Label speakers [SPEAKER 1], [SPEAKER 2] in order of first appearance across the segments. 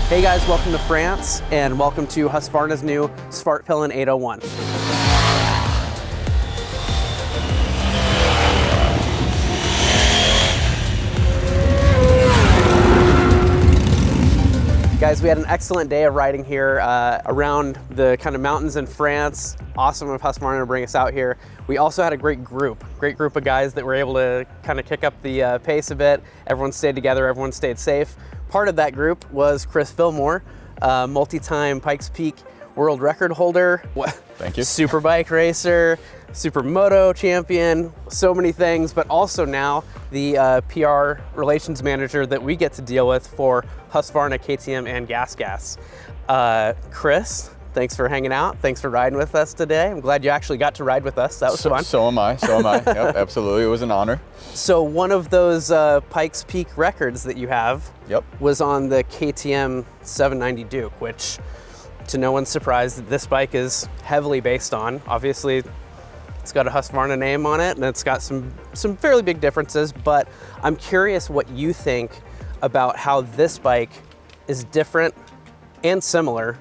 [SPEAKER 1] Hey guys, welcome to France, and welcome to Husqvarna's new Svartpilen 801. Guys, we had an excellent day of riding here around the kind of mountains in France. Awesome of Husqvarna to bring us out here. We also had a great group of guys that were able to kind of kick up the pace a bit. Everyone stayed together, everyone stayed safe. Part of that group was Chris Filmore, multi-time Pikes Peak world record holder.
[SPEAKER 2] Thank you.
[SPEAKER 1] Superbike racer, super moto champion, so many things, but also now the PR relations manager that we get to deal with for Husqvarna, KTM, and Gas. Chris, thanks for hanging out. Thanks for riding with us today. I'm glad you actually got to ride with us. That was fun.
[SPEAKER 2] So am I. Yep, absolutely. It was an honor.
[SPEAKER 1] So one of those Pikes Peak records that you have was on the KTM 790 Duke, which, to no one's surprise, this bike is heavily based on. Obviously, it's got a Husqvarna name on it, and it's got some fairly big differences, but I'm curious what you think about how this bike is different and similar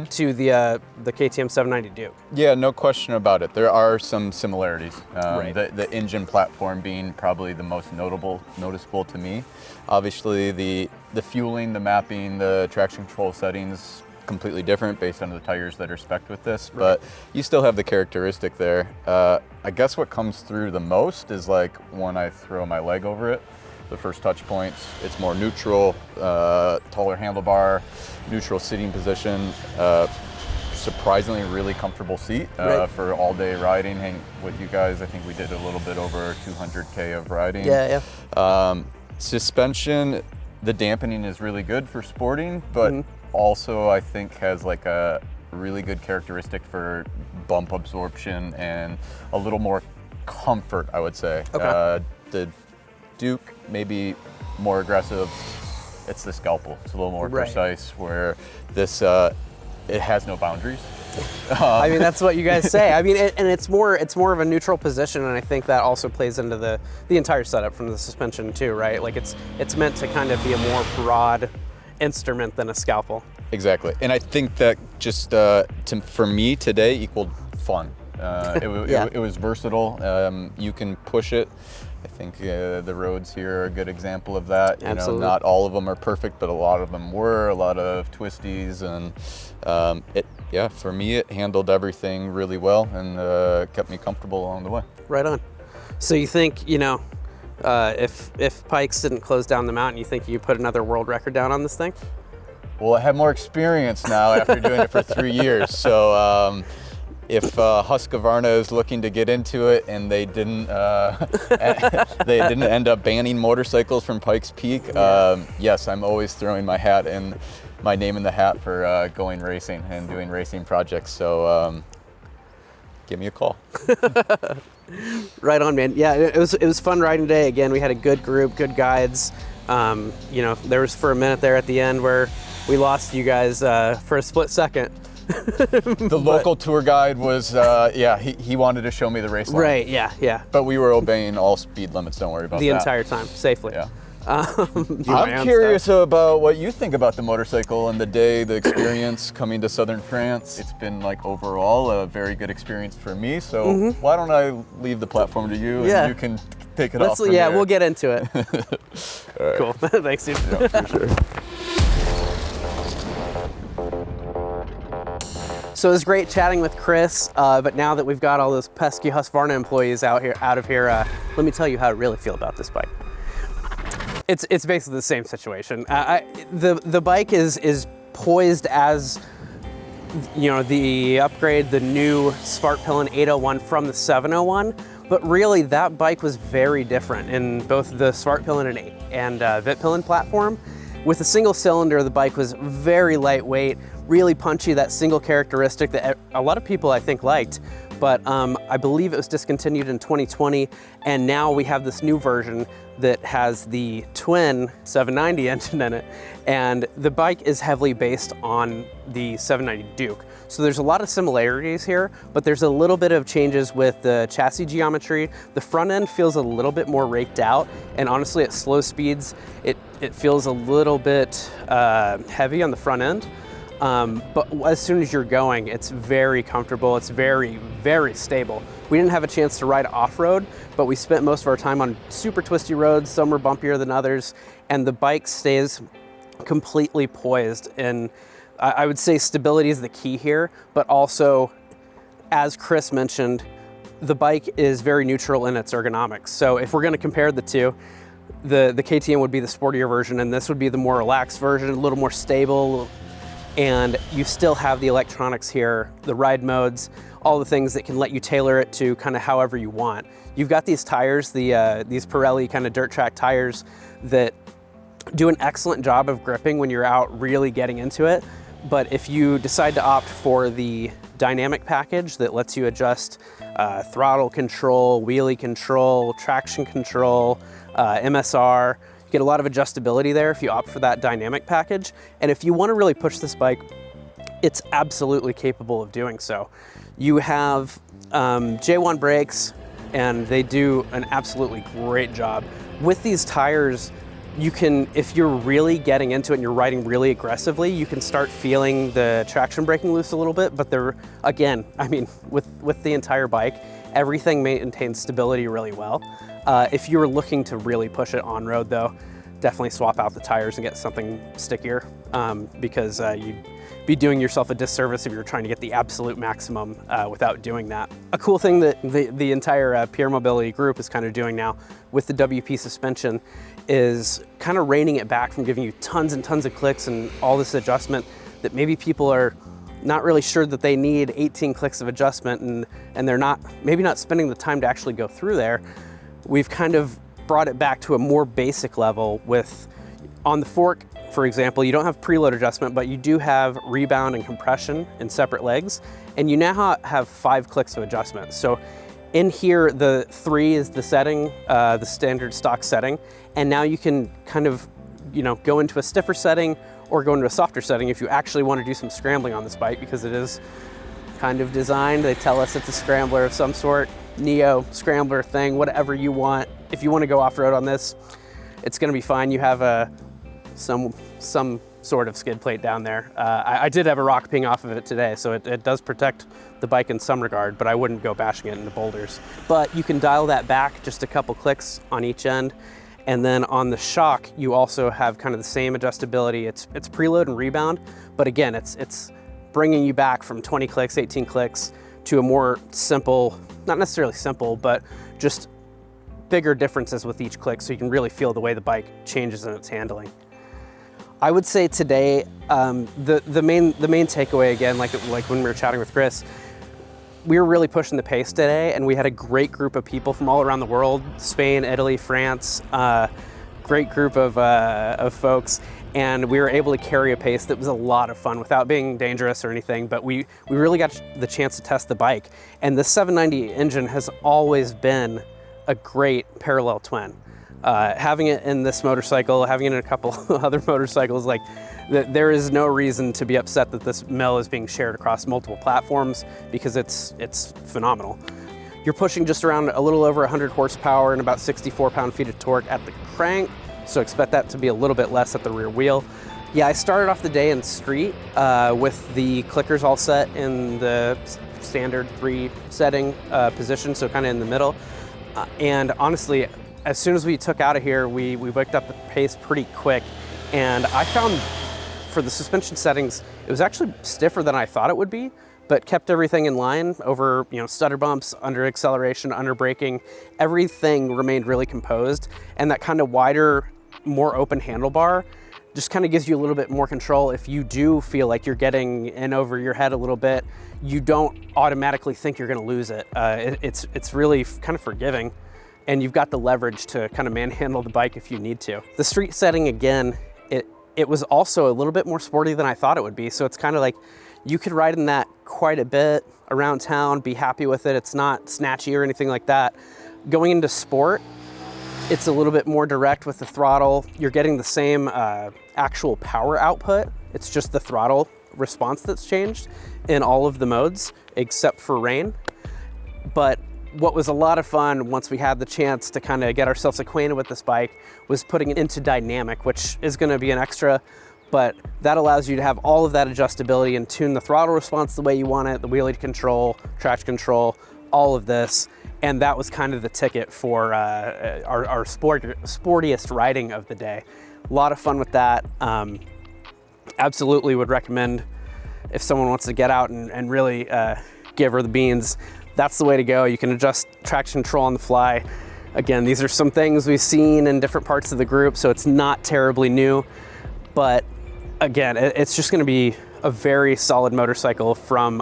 [SPEAKER 1] to the KTM 790 Duke.
[SPEAKER 2] Yeah, no question about it. There are some similarities.
[SPEAKER 1] Right.
[SPEAKER 2] The engine platform being probably the most noticeable to me. Obviously, the fueling, the mapping, the traction control settings, completely different based on the tires that are spec'd with this, but you still have the characteristic there. I guess what comes through the most is like when I throw my leg over it, the first touch points, it's more neutral, taller handlebar, neutral sitting position, surprisingly really comfortable seat for all day riding. Hang with you guys, I think we did a little bit over 200K of riding. Suspension, the dampening is really good for sporting, but also I think has like a really good characteristic for bump absorption and a little more comfort, I would say. The Duke maybe more aggressive. It's the scalpel. It's a little more precise, where this it has no boundaries.
[SPEAKER 1] I mean, that's what you guys say. I mean, and it's more of a neutral position, and I think that also plays into the entire setup from the suspension too, right? Like it's meant to kind of be a more broad instrument than a scalpel.
[SPEAKER 2] Exactly, and I think that just for me today equaled fun. It was versatile. You can push it. I think the roads here are a good example of that. You know, not all of them are perfect, but a lot of them were. A lot of twisties, and for me, it handled everything really well and kept me comfortable along the way. Right on.
[SPEAKER 1] So you think, you know, if Pikes didn't close down the mountain, you think you put another world record down on this thing?
[SPEAKER 2] Well, I have more experience now after doing it for 3 years. So if Husqvarna is looking to get into it and they didn't end up banning motorcycles from Pikes Peak, yes, I'm always throwing my name in the hat for going racing and doing racing projects. So give me a call.
[SPEAKER 1] Right on, man. Yeah, it was fun riding today. Again, we had a good group, good guides. You know, there was for a minute there at the end where we lost you guys for a split second.
[SPEAKER 2] The local tour guide was, he wanted to show me the race line.
[SPEAKER 1] Right, yeah.
[SPEAKER 2] But we were obeying all speed limits, don't worry about that.
[SPEAKER 1] The entire time, safely.
[SPEAKER 2] Yeah. I'm curious about what you think about the motorcycle and the day, the experience coming to southern France. It's been like overall a very good experience for me, so why don't I leave the platform to you and you can take it off from there.
[SPEAKER 1] We'll get into it.
[SPEAKER 2] All right.
[SPEAKER 1] Cool, thanks dude.
[SPEAKER 2] Yeah, for sure.
[SPEAKER 1] So it was great chatting with Chris, but now that we've got all those pesky Husqvarna employees out of here, let me tell you how I really feel about this bike. It's basically the same situation. The bike is poised as, you know, the upgrade, the new Svartpilen 801 from the 701, but really that bike was very different in both the Svartpilen and Vitpilen platform. With a single cylinder, the bike was very lightweight, really punchy, that single characteristic that a lot of people I think liked, but I believe it was discontinued in 2020, and now we have this new version that has the twin 790 engine in it, and the bike is heavily based on the 790 Duke. So there's a lot of similarities here, but there's a little bit of changes with the chassis geometry. The front end feels a little bit more raked out, and honestly at slow speeds, it feels a little bit heavy on the front end. But as soon as you're going, it's very comfortable. It's very, very stable. We didn't have a chance to ride off-road, but we spent most of our time on super twisty roads. Some were bumpier than others, and the bike stays completely poised. And I would say stability is the key here, but also, as Chris mentioned, the bike is very neutral in its ergonomics. So if we're gonna compare the two, the KTM would be the sportier version, and this would be the more relaxed version, a little more stable. And you still have the electronics here, the ride modes, all the things that can let you tailor it to kind of however you want. You've got these tires, these Pirelli kind of dirt track tires that do an excellent job of gripping when you're out really getting into it. But if you decide to opt for the dynamic package that lets you adjust throttle control, wheelie control, traction control, MSR, you get a lot of adjustability there if you opt for that dynamic package. And if you want to really push this bike, it's absolutely capable of doing so. You have J1 brakes, and they do an absolutely great job. With these tires, you can, if you're really getting into it and you're riding really aggressively, you can start feeling the traction braking loose a little bit, but they're, again, I mean, with the entire bike, everything maintains stability really well. If you're looking to really push it on road though, definitely swap out the tires and get something stickier, because you'd be doing yourself a disservice if you're trying to get the absolute maximum without doing that. A cool thing that the entire Pure Mobility group is kind of doing now with the WP suspension is kind of reining it back from giving you tons and tons of clicks and all this adjustment that maybe people are not really sure that they need 18 clicks of adjustment, and they're maybe not spending the time to actually go through there. We've kind of brought it back to a more basic level with, on the fork, for example, you don't have preload adjustment, but you do have rebound and compression in separate legs, and you now have 5 clicks of adjustment. So in here, the 3 is the setting, the standard stock setting, and now you can kind of, go into a stiffer setting or go into a softer setting if you actually want to do some scrambling on this bike, because it is kind of designed. They tell us it's a scrambler of some sort, Neo scrambler thing, whatever you want. If you want to go off-road on this, it's going to be fine. You have some sort of skid plate down there. I did have a rock ping off of it today, so it does protect the bike in some regard, but I wouldn't go bashing it into boulders. But you can dial that back just a couple clicks on each end. And then on the shock, you also have kind of the same adjustability. It's preload and rebound, but again, it's bringing you back from 20 clicks, 18 clicks to a more simple, not necessarily simple, but just bigger differences with each click, so you can really feel the way the bike changes in its handling. I would say today, the main takeaway, again, like when we were chatting with Chris, we were really pushing the pace today, and we had a great group of people from all around the world, Spain, Italy, France, great group of folks, and we were able to carry a pace that was a lot of fun without being dangerous or anything, but we really got the chance to test the bike. And the 790 engine has always been a great parallel twin. Having it in this motorcycle, having it in a couple other motorcycles, like there is no reason to be upset that this mill is being shared across multiple platforms, because it's phenomenal. You're pushing just around a little over 100 horsepower and about 64 pound-feet of torque at the crank, so expect that to be a little bit less at the rear wheel. Yeah, I started off the day in street with the clickers all set in the standard 3 setting position, so kind of in the middle. And honestly, as soon as we took out of here, we picked up the pace pretty quick. And I found for the suspension settings, it was actually stiffer than I thought it would be, but kept everything in line over, stutter bumps, under acceleration, under braking. Everything remained really composed, and that kind of wider, more open handlebar just kind of gives you a little bit more control. If you do feel like you're getting in over your head a little bit, you don't automatically think you're going to lose it. It's really kind of forgiving, and you've got the leverage to kind of manhandle the bike if you need to. The street setting, again, it was also a little bit more sporty than I thought it would be. So it's kind of like you could ride in that quite a bit around town, be happy with it. It's not snatchy or anything like that. Going into sport, it's a little bit more direct with the throttle. You're getting the same actual power output. It's just the throttle response that's changed in all of the modes except for rain. But what was a lot of fun once we had the chance to kind of get ourselves acquainted with this bike was putting it into dynamic, which is going to be an extra, but that allows you to have all of that adjustability and tune the throttle response the way you want it, the wheelie control, traction control, all of this. And that was kind of the ticket for our sportiest riding of the day. A lot of fun with that. Absolutely would recommend if someone wants to get out and really give her the beans, that's the way to go. You can adjust traction control on the fly. Again, these are some things we've seen in different parts of the group, so it's not terribly new. But again, it's just gonna be a very solid motorcycle from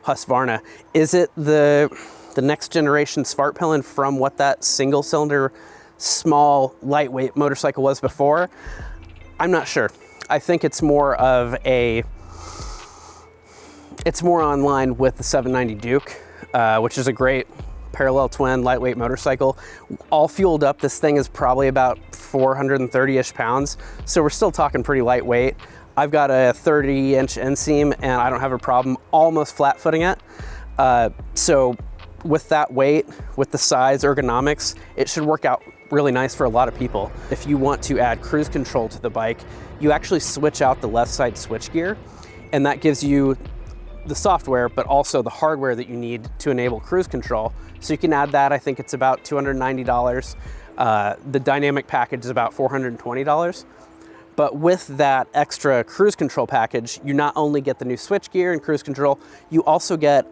[SPEAKER 1] Husqvarna. Is it the next generation Svartpilen from what that single cylinder, small, lightweight motorcycle was before? I'm not sure. I think it's more of it's more online with the 790 Duke, which is a great parallel twin lightweight motorcycle. All fueled up, this thing is probably about 430-ish pounds. So we're still talking pretty lightweight. I've got a 30-inch inseam and I don't have a problem almost flat footing it. So with that weight, with the size, ergonomics, it should work out really nice for a lot of people. If you want to add cruise control to the bike, you actually switch out the left side switch gear, and that gives you the software, but also the hardware that you need to enable cruise control. So you can add that. I think it's about $290. The dynamic package is about $420. But with that extra cruise control package, you not only get the new switch gear and cruise control, you also get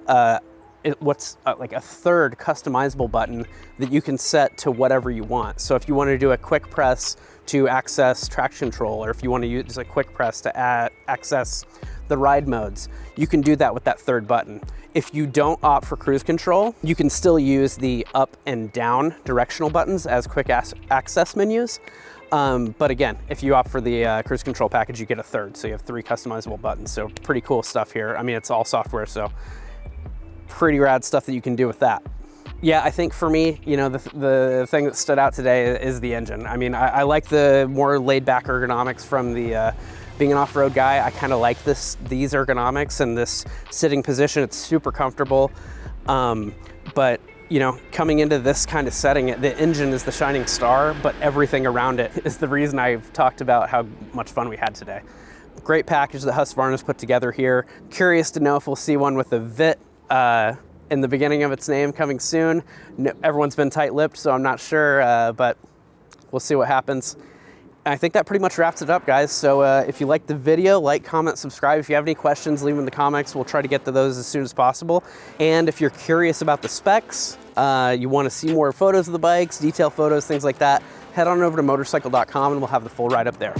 [SPEAKER 1] what's like a third customizable button that you can set to whatever you want. So if you want to do a quick press to access traction control, or if you want to use a quick press to access the ride modes, you can do that with that third button. If you don't opt for cruise control, you can still use the up and down directional buttons as quick access menus. But again, if you opt for the cruise control package, you get a third. So you have 3 customizable buttons. So pretty cool stuff here. I mean, it's all software, so pretty rad stuff that you can do with that. Yeah, I think for me, you know, the thing that stood out today is the engine. I mean, I like the more laid back ergonomics from the, being an off-road guy, I kind of like these ergonomics and this sitting position. It's super comfortable. But you know, coming into this kind of setting, the engine is the shining star, but everything around it is the reason I've talked about how much fun we had today. Great package that Husqvarna's put together here. Curious to know if we'll see one with a VIT in the beginning of its name coming soon. No, everyone's been tight-lipped, so I'm not sure, but we'll see what happens. I think that pretty much wraps it up, guys. So if you liked the video, like, comment, subscribe. If you have any questions, leave them in the comments. We'll try to get to those as soon as possible. And if you're curious about the specs, you want to see more photos of the bikes, detail photos, things like that, head on over to Motorcycle.com and we'll have the full ride up there.